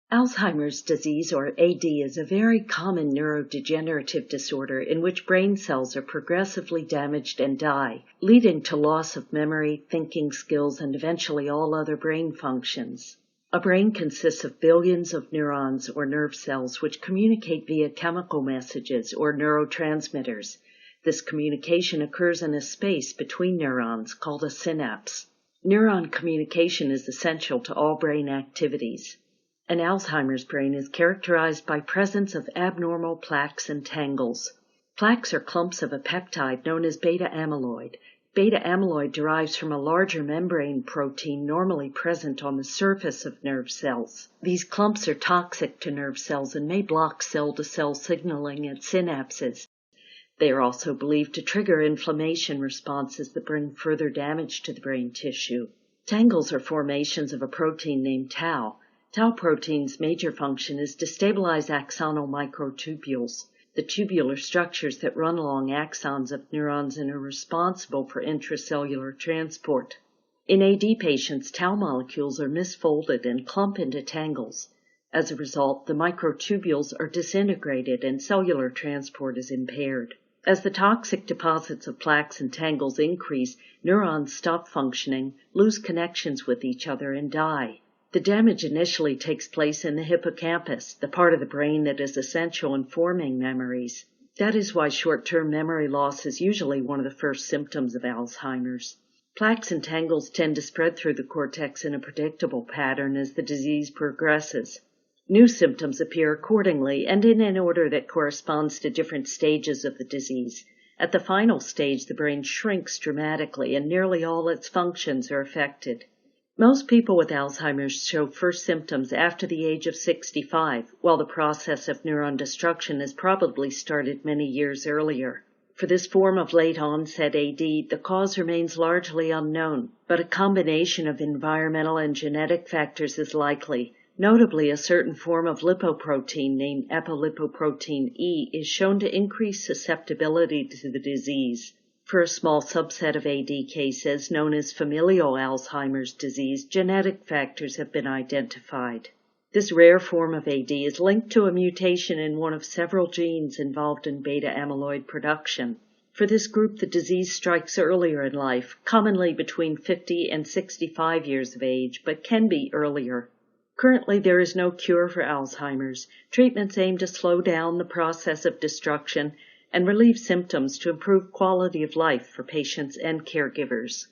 Alzheimer's disease, or AD, is a very common neurodegenerative disorder in which brain cells are progressively damaged and die, leading to loss of memory, thinking skills, and eventually all other brain functions. A brain consists of billions of neurons or nerve cells which communicate via chemical messages or neurotransmitters. This communication occurs in a space between neurons called a synapse. Neuron communication is essential to all brain activities. An Alzheimer's brain is characterized by presence of abnormal plaques and tangles. Plaques are clumps of a peptide known as beta amyloid. Beta amyloid derives from a larger membrane protein normally present on the surface of nerve cells. These clumps are toxic to nerve cells and may block cell-to-cell signaling at synapses. They are also believed to trigger inflammation responses that bring further damage to the brain tissue. Tangles are formations of a protein named tau. Tau protein's major function is to stabilize axonal microtubules, the tubular structures that run along axons of neurons and are responsible for intracellular transport. In AD patients, tau molecules are misfolded and clump into tangles. As a result, the microtubules are disintegrated and cellular transport is impaired. As the toxic deposits of plaques and tangles increase, neurons stop functioning, lose connections with each other, and die. The damage initially takes place in the hippocampus, the part of the brain that is essential in forming memories. That is why short-term memory loss is usually one of the first symptoms of Alzheimer's. Plaques and tangles tend to spread through the cortex in a predictable pattern as the disease progresses. New symptoms appear accordingly and in an order that corresponds to different stages of the disease. At the final stage, the brain shrinks dramatically and nearly all its functions are affected. Most people with Alzheimer's show first symptoms after the age of 65, while the process of neuron destruction has probably started many years earlier. For this form of late-onset AD, the cause remains largely unknown, but a combination of environmental and genetic factors is likely. Notably, a certain form of lipoprotein named apolipoprotein E is shown to increase susceptibility to the disease. For a small subset of AD cases, known as familial Alzheimer's disease, genetic factors have been identified. This rare form of AD is linked to a mutation in one of several genes involved in beta amyloid production. For this group, the disease strikes earlier in life, commonly between 50 and 65 years of age, but can be earlier. Currently, there is no cure for Alzheimer's. Treatments aim to slow down the process of destruction and relieve symptoms to improve quality of life for patients and caregivers.